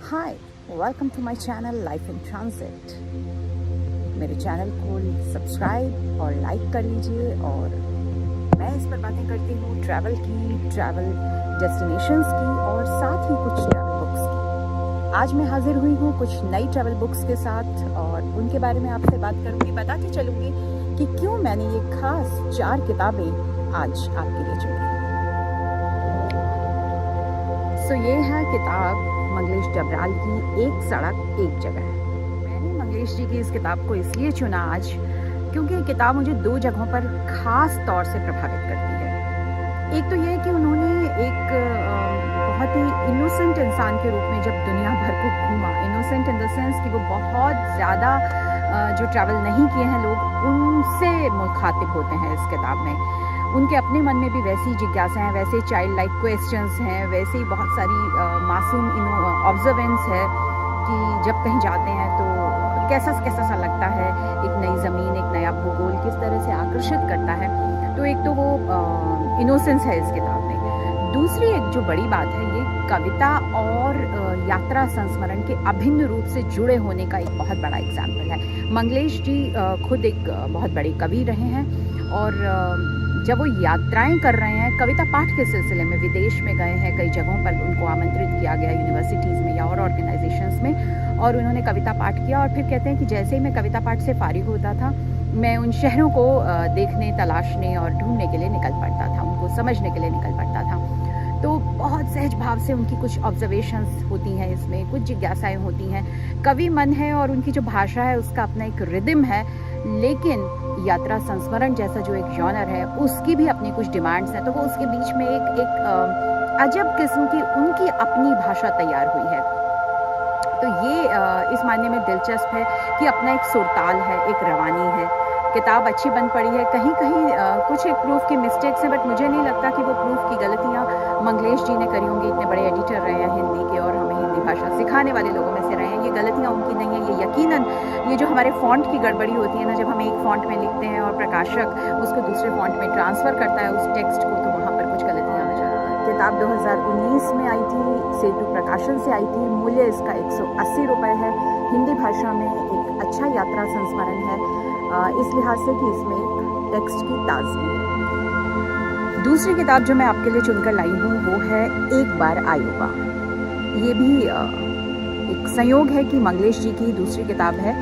Hi, welcome to my channel life in transit. मेरे channel को subscribe और like कर लीजिए। और मैं इस पर बातें करती हूँ ट्रैवल की, ट्रैवल डेस्टिनेशंस की और साथ ही कुछ ट्रैवल बुक्स की। आज मैं हाजिर हुई हूँ कुछ नई ट्रैवल बुक्स के साथ और उनके बारे में आपसे बात करूँगी, बताती चलूँगी कि क्यों मैंने ये खास 4 किताबें आज आपके लिए चुनी। सो ये है किताब मंगलेश डबराल की एक सड़क एक जगह। मैंने मंगलेश जी की इस किताब को इसलिए चुना आज क्योंकि ये किताब मुझे 2 जगहों पर ख़ास तौर से प्रभावित करती है। एक तो ये कि उन्होंने एक बहुत ही इनोसेंट इंसान के रूप में जब दुनिया भर को घूमा, इनोसेंट इन द सेंस कि वो बहुत ज़्यादा जो ट्रैवल नहीं किए हैं लोग उनसे मुखातिब होते हैं इस किताब में। उनके अपने मन में भी वैसी जिज्ञासा हैं, वैसे चाइल्ड लाइक क्वेश्चंस हैं, वैसे ही बहुत सारी मासूम ऑब्जर्वेंस है कि जब कहीं जाते हैं तो कैसा सा लगता है, एक नई ज़मीन, एक नया भूगोल किस तरह से आकर्षित करता है। तो एक तो वो इनोसेंस है इस किताब में। दूसरी एक जो बड़ी बात है, ये कविता और यात्रा संस्मरण के अभिन्न रूप से जुड़े होने का एक बहुत बड़ा एग्जाम्पल है। मंगलेश जी खुद एक बहुत बड़े कवि रहे हैं और जब वो यात्राएं कर रहे हैं कविता पाठ के सिलसिले में, विदेश में गए हैं, कई जगहों पर उनको आमंत्रित किया गया यूनिवर्सिटीज़ में या और ऑर्गेनाइजेशंस में, और उन्होंने कविता पाठ किया। और फिर कहते हैं कि जैसे ही मैं कविता पाठ से फारिग होता था, मैं उन शहरों को देखने, तलाशने और ढूंढने के लिए निकल पड़ता था, उनको समझने के लिए निकल पड़ता था। तो बहुत सहज भाव से उनकी कुछ ऑब्जर्वेशंस होती हैं, इसमें कुछ जिज्ञासाएँ होती हैं। कवि मन है और उनकी जो भाषा है उसका अपना एक रिदम है, लेकिन यात्रा संस्मरण जैसा जो एक जॉनर है उसकी भी अपनी कुछ डिमांड्स हैं। तो वो उसके बीच में एक अजब किस्म की उनकी अपनी भाषा तैयार हुई है। तो ये इस मायने में दिलचस्प है कि अपना एक सुरताल है, एक रवानी है। किताब अच्छी बन पड़ी है, कहीं कुछ एक प्रूफ की मिस्टेक्स हैं, बट मुझे नहीं लगता कि वो प्रूफ की गलतियाँ मंगलेश जी ने करी होंगी। इतने बड़े एडिटर रहे हैं हिंदी के और हमें हिंदी भाषा सिखाने वाले लोगों में से रहे हैं। ये गलतियाँ उनकी नहीं है, ये यकीनन ये जो हमारे फ़ॉन्ट की गड़बड़ी होती है ना, जब हम एक फ़ॉन्ट में लिखते हैं और प्रकाशक उसको दूसरे फ़ॉन्ट में ट्रांसफ़र करता है उस टेक्स्ट को, तो वहाँ पर कुछ गलतियाँ आ जाती हैं। किताब 2019 में आई थी, सेतु प्रकाशन से आई थी। मूल्य इसका 180 रुपये है। हिंदी भाषा में एक अच्छा यात्रा संस्मरण है इस लिहाज से कि इसमें टेक्स्ट की ताजगी है। दूसरी किताब जो मैं आपके लिए चुनकर लाई हूँ वो है एक बार आयोवा। ये भी एक संयोग है कि मंगलेश जी की दूसरी किताब है।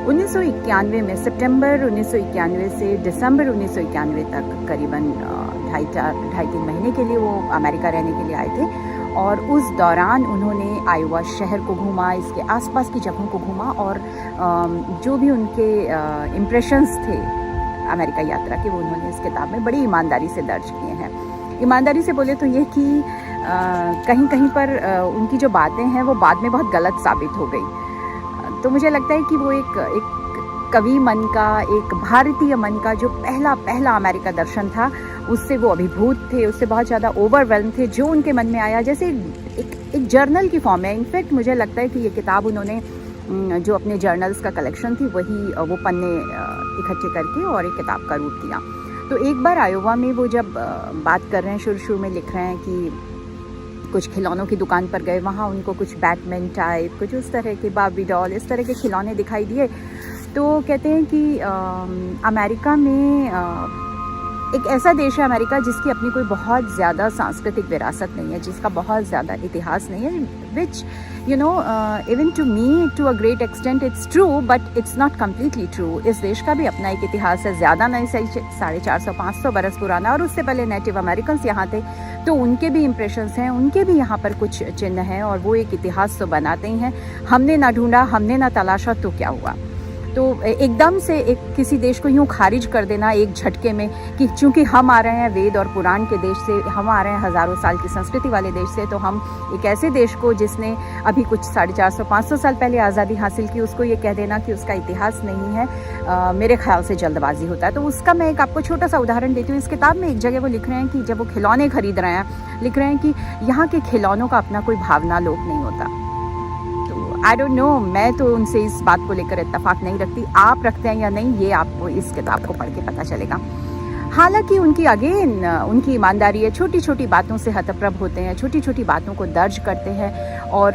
1991 में, सितंबर 1991 से दिसंबर 1991 तक करीबन 2.5-3 महीने के लिए वो अमेरिका रहने के लिए आए थे। और उस दौरान उन्होंने आयोवा शहर को घूमा, इसके आसपास की जगहों को घूमा और जो भी उनके इम्प्रेशंस थे अमेरिका यात्रा के, वो उन्होंने इस किताब में बड़ी ईमानदारी से दर्ज किए हैं। ईमानदारी से बोले तो ये कि कहीं पर उनकी जो बातें हैं वो बाद में बहुत गलत साबित हो गई। तो मुझे लगता है कि वो एक कवि मन का, एक भारतीय मन का जो पहला अमेरिका दर्शन था, उससे वो अभिभूत थे, उससे बहुत ज़्यादा ओवरवेल्म थे। जो उनके मन में आया, जैसे एक जर्नल की फॉर्म है। इनफैक्ट मुझे लगता है कि ये किताब उन्होंने जो अपने जर्नल्स का कलेक्शन थी वो पन्ने इकट्ठे करके और एक किताब का रूप दिया। तो एक बार आयोवा में वो जब बात कर रहे हैं, शुरू में लिख रहे हैं कि कुछ खिलौनों की दुकान पर गए, वहाँ उनको कुछ बैटमैन टाइप, कुछ उस तरह के बार्बी डॉल, इस तरह के खिलौने दिखाई दिए। तो कहते हैं कि अमेरिका में एक ऐसा देश है अमेरिका जिसकी अपनी कोई बहुत ज़्यादा सांस्कृतिक विरासत नहीं है, जिसका बहुत ज़्यादा इतिहास नहीं है, which even to me to a great extent it's true, but it's not completely true. इस देश का भी अपना एक इतिहास है, ज़्यादा नहीं, 450-500 बरस पुराना। और उससे पहले नेटिव अमेरिकन्स यहाँ थे, तो उनके भी इम्प्रेशंस हैं, उनके भी यहाँ पर कुछ चिन्ह हैं और वो एक इतिहास तो बनाते ही हैं। हमने ना ढूंढा, हमने ना तलाशा, तो क्या हुआ। तो एकदम से किसी देश को यूँ खारिज कर देना एक झटके में कि चूंकि हम आ रहे हैं वेद और पुराण के देश से, हम आ रहे हैं हज़ारों साल की संस्कृति वाले देश से, तो हम एक ऐसे देश को जिसने अभी कुछ 450-500 साल पहले आज़ादी हासिल की, उसको ये कह देना कि उसका इतिहास नहीं है, मेरे ख्याल से जल्दबाजी होता है। तो उसका मैं एक आपको छोटा सा उदाहरण देती हूँ। इस किताब में एक जगह वो लिख रहे हैं कि जब वो खिलौने खरीद रहे हैं, लिख रहे हैं कि यहाँ के खिलौनों का अपना कोई भावना लोक नहीं होता। आई डोंट नो, मैं तो उनसे इस बात को लेकर इत्तेफाक नहीं रखती। आप रखते हैं या नहीं, ये आपको इस किताब को पढ़ के पता चलेगा। हालांकि उनकी अगेन उनकी ईमानदारी है, छोटी छोटी बातों से हतप्रभ होते हैं, छोटी छोटी बातों को दर्ज करते हैं और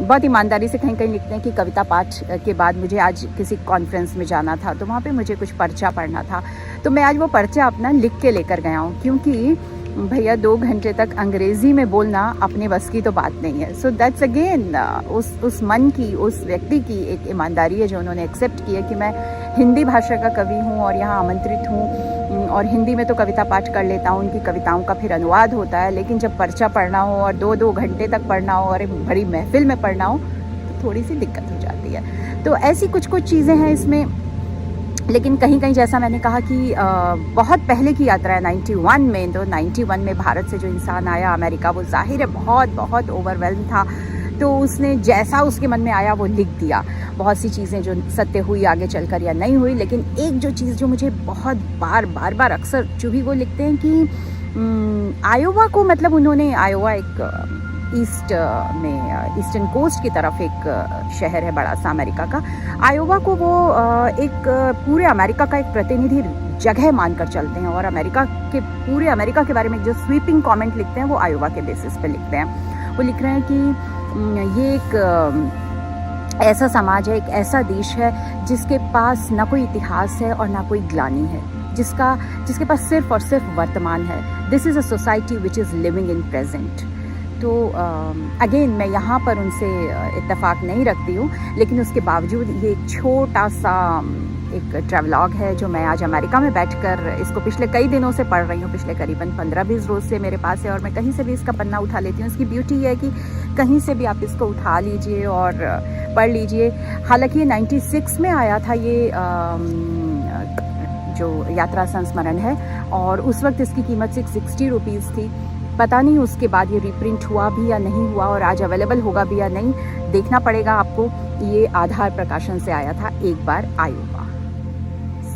बहुत ईमानदारी से कहीं कहीं लिखते हैं कि कविता पाठ के बाद मुझे आज किसी कॉन्फ्रेंस में जाना था, तो वहाँ पे मुझे कुछ पर्चा पढ़ना था, तो मैं आज वो पर्चा अपना लिख के लेकर गया हूँ, क्योंकि भैया 2 घंटे तक अंग्रेज़ी में बोलना अपने बस की तो बात नहीं है। सो दैट्स अगेन उस मन की, उस व्यक्ति की एक ईमानदारी है जो उन्होंने एक्सेप्ट की है कि मैं हिंदी भाषा का कवि हूँ और यहाँ आमंत्रित हूँ और हिंदी में तो कविता पाठ कर लेता हूँ, उनकी कविताओं का फिर अनुवाद होता है, लेकिन जब पर्चा पढ़ना हो और 2-2 घंटे तक पढ़ना हो और एक बड़ी महफिल में पढ़ना हो तो थोड़ी सी दिक्कत हो जाती है। तो ऐसी कुछ चीज़ें हैं इसमें, लेकिन कहीं कहीं जैसा मैंने कहा कि बहुत पहले की यात्रा है 91 में, तो 91 में भारत से जो इंसान आया अमेरिका, वो जाहिर है बहुत बहुत ओवरवेल्म था, तो उसने जैसा उसके मन में आया वो लिख दिया। बहुत सी चीज़ें जो सत्य हुई आगे चलकर या नहीं हुई, लेकिन एक जो चीज़ जो मुझे बहुत बार अक्सर चुभी, वो लिखते हैं कि आयोवा को, मतलब उन्होंने आयोवा एक ईस्ट में ईस्टर्न कोस्ट की तरफ एक शहर है बड़ा सा अमेरिका का, आयोवा को वो एक पूरे अमेरिका का एक प्रतिनिधि जगह मानकर चलते हैं और पूरे अमेरिका के बारे में जो स्वीपिंग कमेंट लिखते हैं वो आयोवा के बेसिस पे लिखते हैं। वो लिख रहे हैं कि ये एक ऐसा समाज है, एक ऐसा देश है जिसके पास ना कोई इतिहास है और ना कोई ग्लानि है, जिसके पास सिर्फ और सिर्फ वर्तमान है। This is a society which is living in present. तो अगेन मैं यहाँ पर उनसे इत्तेफाक नहीं रखती हूँ, लेकिन उसके बावजूद ये एक छोटा सा एक ट्रैवलॉग है जो मैं आज अमेरिका में बैठकर इसको पिछले कई दिनों से पढ़ रही हूँ, पिछले करीबन 15-20 रोज़ से मेरे पास है और मैं कहीं से भी इसका पन्ना उठा लेती हूँ। इसकी ब्यूटी है कि कहीं से भी आप इसको उठा लीजिए और पढ़ लीजिए। हालांकि ये 96 में आया था ये जो यात्रा संस्मरण है, और उस वक्त इसकी कीमत 660 रुपीज़ थी। पता नहीं उसके बाद ये रीप्रिंट हुआ भी या नहीं हुआ और आज अवेलेबल होगा भी या नहीं, देखना पड़ेगा आपको। ये आधार प्रकाशन से आया था एक बार आयोवा।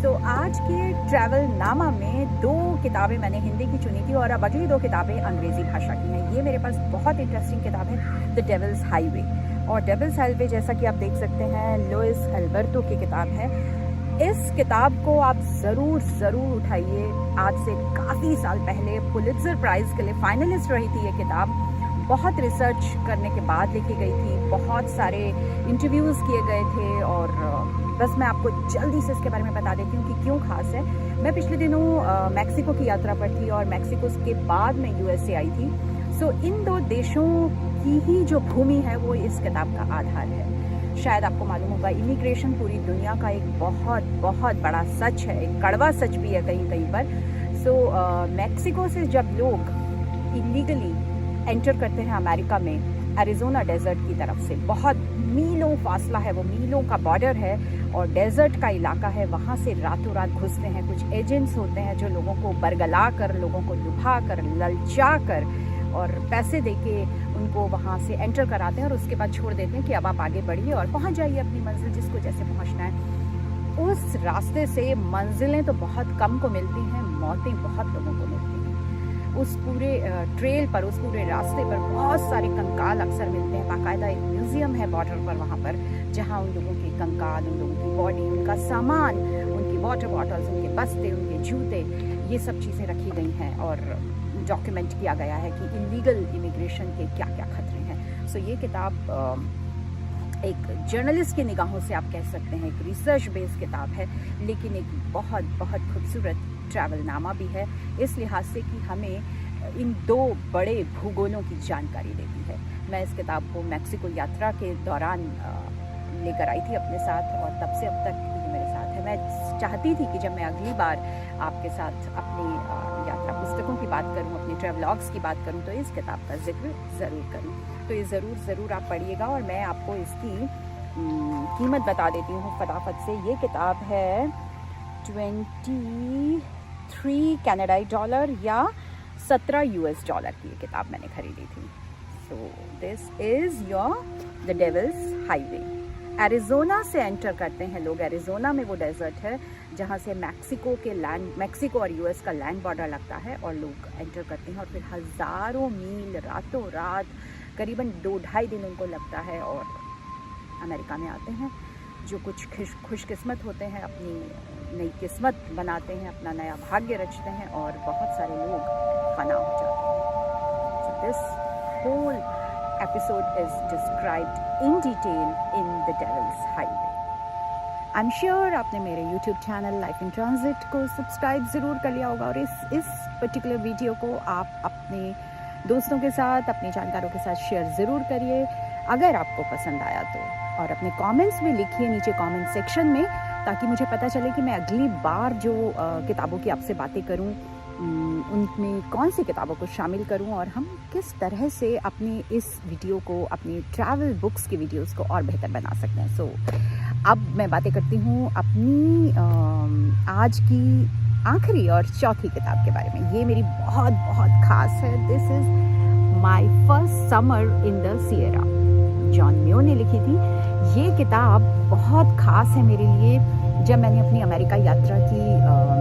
तो आज के ट्रैवल नामा में 2 किताबें मैंने हिंदी की चुनी थी और अब अगली 2 किताबें अंग्रेज़ी भाषा की हैं। ये मेरे पास बहुत इंटरेस्टिंग किताब है, द डेविल्स हाईवे। और डेविल्स हाईवे जैसा कि आप देख सकते हैं लुइस अल्बर्टो की किताब है। इस किताब को आप ज़रूर उठाइए। आज से काफ़ी साल पहले पुलित्ज़र प्राइज़ के लिए फाइनलिस्ट रही थी ये किताब। बहुत रिसर्च करने के बाद लिखी गई थी, बहुत सारे इंटरव्यूज़ किए गए थे और बस मैं आपको जल्दी से इसके बारे में बता देती हूँ कि क्यों खास है। मैं पिछले दिनों मैक्सिको की यात्रा पर थी और मैक्सिको के बाद में यूएसए आई थी। सो इन 2 देशों की ही जो भूमि है वो इस किताब का आधार है। शायद आपको मालूम होगा, इमिग्रेशन पूरी दुनिया का एक बहुत बड़ा सच है, एक कड़वा सच भी है कहीं पर। सो मैक्सिको से जब लोग इलीगली एंटर करते हैं अमेरिका में, एरिज़ोना डेजर्ट की तरफ से, बहुत मीलों फासला है, वो मीलों का बॉर्डर है और डेजर्ट का इलाका है, वहाँ से रातों रात घुसते हैं कुछ एजेंट्स होते हैं जो लोगों को बरगला कर, लोगों को लुभा कर, ललचा कर और पैसे देके उनको वहाँ से एंटर कराते हैं और उसके बाद छोड़ देते हैं कि अब आप आगे बढ़िए और पहुँच जाइए अपनी मंजिल, जिसको जैसे पहुँचना है। उस रास्ते से मंजिलें तो बहुत कम को मिलती हैं, मौतें बहुत लोगों को मिलती हैं। उस पूरे ट्रेल पर, उस पूरे रास्ते पर बहुत सारे कंकाल अक्सर मिलते हैं। बाकायदा एक म्यूज़ियम है बॉर्डर पर वहाँ पर, जहाँ उन लोगों के कंकाल, उन लोगों की बॉडी, उनका सामान, उनकी वाटर बॉटल्स, उनके बस्ते, उनके जूते, ये सब चीज़ें रखी गई हैं और डॉक्यूमेंट किया गया है कि इलीगल इमिग्रेशन के क्या क्या खतरे हैं। सो ये किताब एक जर्नलिस्ट की निगाहों से आप कह सकते हैं एक रिसर्च बेस्ड किताब है, लेकिन एक बहुत खूबसूरत ट्रैवल नामा भी है, इस लिहाज से कि हमें इन 2 बड़े भूगोलों की जानकारी देती है। मैं इस किताब को मैक्सिको यात्रा के दौरान लेकर आई थी अपने साथ और तब से अब तक ये मेरे साथ है। मैं चाहती थी कि जब मैं अगली बार आपके साथ अपनी यात्रा पुस्तकों की बात करूं, अपने ट्रैवलॉग्स की बात करूं, तो इस किताब का जिक्र ज़रूर करूं। तो ये ज़रूर आप पढ़िएगा और मैं आपको इसकी कीमत बता देती हूँ फटाफट से। ये किताब है 23 कनाडाई डॉलर या 17 US डॉलर की ये किताब मैंने खरीदी थी। So this is your the devil's highway. Arizona से एंटर करते हैं लोग। एरिज़ोना में वो डेजर्ट है जहाँ से मैक्सिको और यूएस का लैंड बॉर्डर लगता है और लोग एंटर करते हैं और फिर हज़ारों मील रातों रात करीबन 2-2.5 दिन उनको लगता है और अमेरिका में आते हैं। जो कुछ खुशकिस्मत होते हैं अपनी नई किस्मत बनाते हैं, अपना नया भाग्य रचते हैं और बहुत सारे लोग फना हो जाते हैं। So this whole episode is described in detail in The Devil's Highway. I am sure आपने मेरे YouTube channel life in transit को सब्सक्राइब ज़रूर कर लिया होगा और इस पर्टिकुलर वीडियो को आप अपने दोस्तों के साथ, अपने जानकारों के साथ शेयर ज़रूर करिए अगर आपको पसंद आया तो, और अपने कमेंट्स भी लिखिए नीचे कमेंट सेक्शन में, ताकि मुझे पता चले कि मैं अगली बार जो किताबों की आपसे बातें करूं उनमें कौन सी किताबों को शामिल करूं और हम किस तरह से अपनी इस वीडियो को, अपनी ट्रैवल बुक्स की वीडियोस को और बेहतर बना सकते हैं। सो अब मैं बातें करती हूँ अपनी आज की आखिरी और चौथी किताब के बारे में। ये मेरी बहुत बहुत खास है। This is my first summer in the Sierra, John Mayo ने लिखी थी। ये किताब बहुत ख़ास है मेरे लिए। जब मैंने अपनी अमेरिका यात्रा की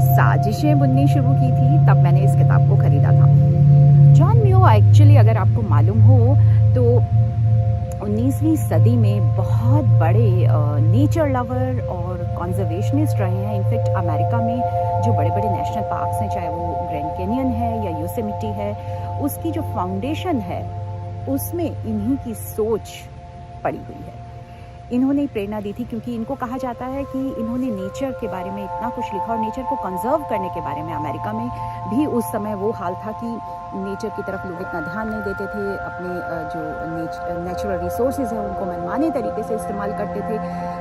साजिशें बुननी शुरू की थी तब मैंने इस किताब को ख़रीदा था। जॉन मेयो एक्चुअली, अगर आपको मालूम हो तो 19वीं सदी में बहुत बड़े नेचर लवर और कंजर्वेशनिस्ट रहे हैं। इनफैक्ट अमेरिका में जो बड़े बड़े नेशनल पार्क्स हैं, चाहे वो ग्रैंड कैनियन है या योसेमिटी है, उसकी जो फाउंडेशन है उसमें इन्हीं की सोच पड़ी हुई है। इन्होंने प्रेरणा दी थी, क्योंकि इनको कहा जाता है कि इन्होंने नेचर के बारे में इतना कुछ लिखा और नेचर को कंजर्व करने के बारे में। अमेरिका में भी उस समय वो हाल था कि नेचर की तरफ लोग इतना ध्यान नहीं देते थे, अपने जो नेचुरल रिसोर्सेज हैं उनको मनमाने तरीके से इस्तेमाल करते थे।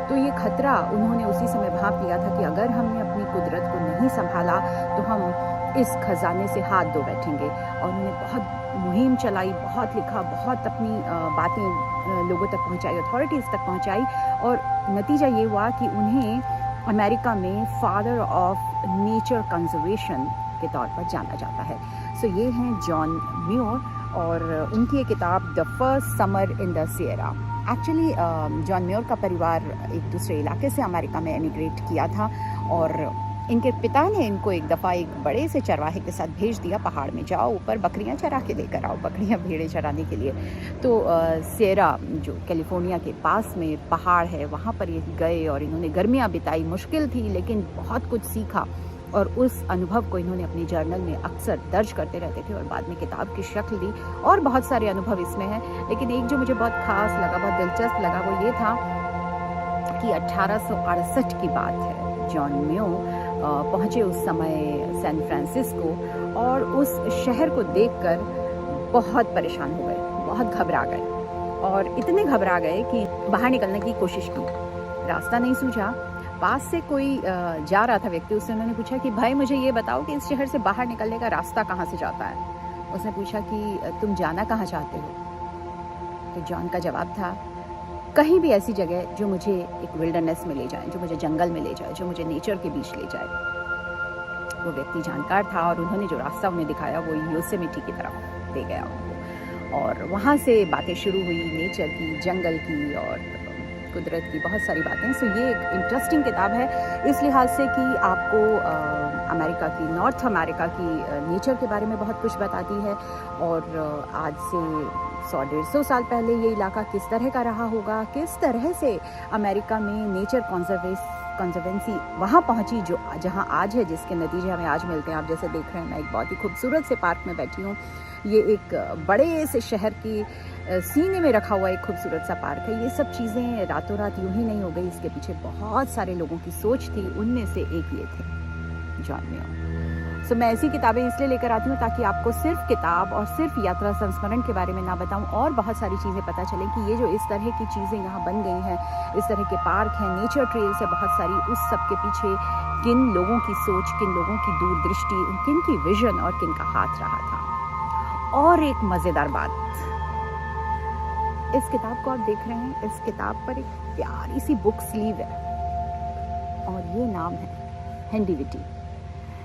तो ये खतरा उन्होंने उसी समय भांप लिया था कि अगर हमने अपनी कुदरत को नहीं संभाला तो हम इस खजाने से हाथ धो बैठेंगे। और उन्होंने बहुत मुहिम चलाई, बहुत लिखा, बहुत अपनी बातें लोगों तक पहुंचाई, अथॉरिटीज़ तक पहुंचाई, और नतीजा ये हुआ कि उन्हें अमेरिका में फादर ऑफ नेचर कंजर्वेशन के तौर पर जाना जाता है। सो ये हैं जॉन मेयो और उनकी ये किताब the first summer in the Sierra. Actually John Mayo का परिवार एक दूसरे इलाके से अमेरिका में एमिग्रेट किया था और इनके पिता ने इनको एक दफ़ा एक बड़े से चरवाहे के साथ भेज दिया, पहाड़ में जाओ, ऊपर बकरियां चरा के लेकर आओ, बकरियां भेड़ें चराने के लिए। तो सियरा जो कैलिफोर्निया के पास में पहाड़ है, वहाँ पर ये गए और इन्होंने गर्मियाँ बिताई। मुश्किल थी लेकिन बहुत कुछ सीखा और उस अनुभव को इन्होंने अपनी जर्नल में अक्सर दर्ज करते रहते थे और बाद में किताब की शक्ल दी। और बहुत सारे अनुभव इसमें हैं, लेकिन एक जो मुझे बहुत खास लगा, बहुत दिलचस्प लगा, वो ये था कि 1868 की बात है। जॉन मेयो पहुँचे उस समय सैन फ्रांसिस्को और उस शहर को देखकर बहुत परेशान हो गए, बहुत घबरा गए और इतने घबरा गए कि बाहर निकलने की कोशिश की, रास्ता नहीं सूझा। पास से कोई जा रहा था व्यक्ति, उससे उन्होंने पूछा कि भाई मुझे ये बताओ कि इस शहर से बाहर निकलने का रास्ता कहाँ से जाता है। उसने पूछा कि तुम जाना कहाँ चाहते हो। तो जॉन का जवाब था, कहीं भी ऐसी जगह जो मुझे एक विल्डरनेस में ले जाए, जो मुझे जंगल में ले जाए, जो मुझे नेचर के बीच ले जाए। वो व्यक्ति जानकार था और उन्होंने जो रास्ता उन्हें दिखाया वो योसेमिटी की तरफ ले गया उनको, और वहाँ से बातें शुरू हुई नेचर की, जंगल की और कुदरत की, बहुत सारी बातें। सो ये एक इंटरेस्टिंग किताब है इस लिहाज से कि आपको अमेरिका की, नॉर्थ अमेरिका की नेचर के बारे में बहुत कुछ बताती है और आज से 100-150 साल पहले ये इलाका किस तरह का रहा होगा, किस तरह से अमेरिका में नेचर कंजर्वेंसी वहाँ पहुँची जो जहाँ आज है, जिसके नतीजे हमें आज मिलते हैं। आप जैसे देख रहे हैं, मैं एक बहुत ही खूबसूरत से पार्क में बैठी हूँ। ये एक बड़े से शहर की सीने में रखा हुआ एक खूबसूरत सा पार्क है। ये सब चीज़ें रातों रात यूं ही नहीं हो गई, इसके पीछे बहुत सारे लोगों की सोच थी, उनमें से एक ये थे जॉन मेयो। सो मैं ऐसी किताबें इसलिए लेकर आती हूँ ताकि आपको सिर्फ किताब और सिर्फ यात्रा संस्मरण के बारे में ना बताऊँ, और बहुत सारी चीज़ें पता चलें कि ये जो इस तरह की चीज़ें यहाँ बन गई हैं, इस तरह के पार्क हैं, नेचर ट्रेल्स है बहुत सारी, उस सब के पीछे किन लोगों की सोच, किन लोगों की दूरदृष्टि, किन की विजन और किन का हाथ रहा था। और एक मज़ेदार बात, इस किताब को आप देख रहे हैं, इस किताब पर एक प्यारी सी बुक स्लीव है और ये नाम है हेंडीविटी।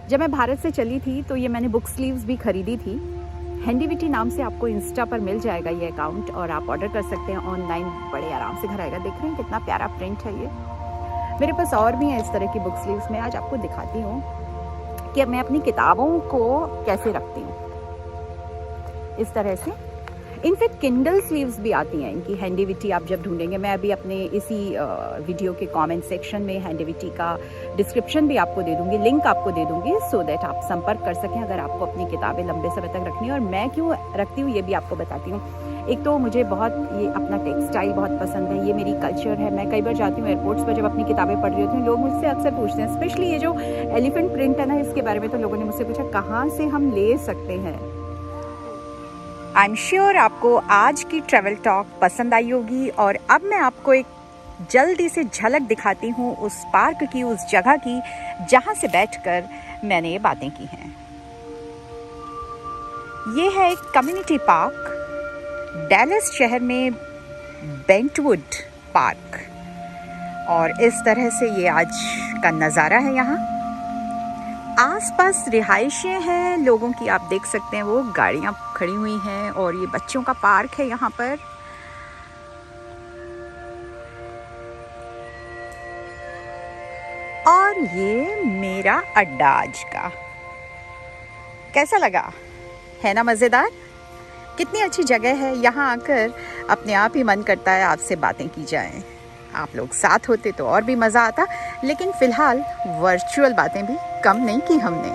जब मैं भारत से चली थी तो ये मैंने बुक स्लीव्स भी खरीदी थी। हेंडीविटी नाम से आपको इंस्टा पर मिल जाएगा ये अकाउंट और आप ऑर्डर कर सकते हैं ऑनलाइन, बड़े आराम से घर आएगा। देख रहे हैं कितना प्यारा प्रिंट है ये। मेरे पास और भी हैं इस तरह की बुक स्लीव्स। मैं आज आपको दिखाती हूँ कि मैं अपनी किताबों को कैसे रखती हूँ। इस तरह से इनफैक्ट किंडल स्लीव्स भी आती हैं इनकी, हैंडीविटी आप जब ढूंढेंगे, मैं अभी अपने इसी वीडियो के कमेंट सेक्शन में हैंडीविटी का डिस्क्रिप्शन भी आपको दे दूंगी, लिंक आपको दे दूंगी, सो दैट आप संपर्क कर सकें अगर आपको अपनी किताबें लंबे समय तक रखनी है। और मैं क्यों रखती हूँ ये भी आपको बताती हूँ। एक तो मुझे बहुत ये अपना टेक्सटाइल बहुत पसंद है, ये मेरी कल्चर है। मैं कई बार जाती हूँ एयरपोर्ट्स पर, जब अपनी किताबें पढ़ रही होती हूँ, लोग मुझसे अक्सर पूछते हैं, स्पेशली ये जो एलिफेंट प्रिंट है ना, इसके बारे में तो लोगों ने मुझसे पूछा कहाँ से हम ले सकते हैं। आई एम श्योर आपको आज की ट्रैवल टॉक पसंद आई होगी। और अब मैं आपको एक जल्दी से झलक दिखाती हूँ उस पार्क की, उस जगह की जहाँ से बैठकर मैंने ये बातें की हैं। ये है एक कम्युनिटी पार्क डैलस शहर में, बेंटवुड पार्क। और इस तरह से ये आज का नज़ारा है। यहाँ आसपास रिहाइशें हैं लोगों की, आप देख सकते हैं वो गाड़ियाँ खड़ी हुई हैं, और ये बच्चों का पार्क है यहाँ पर। और ये मेरा अड्डा आज का। कैसा लगा, है ना मज़ेदार? कितनी अच्छी जगह है, यहाँ आकर अपने आप ही मन करता है आपसे बातें की जाएं। आप लोग साथ होते तो और भी मज़ा आता, लेकिन फ़िलहाल वर्चुअल बातें भी कम नहीं की हमने।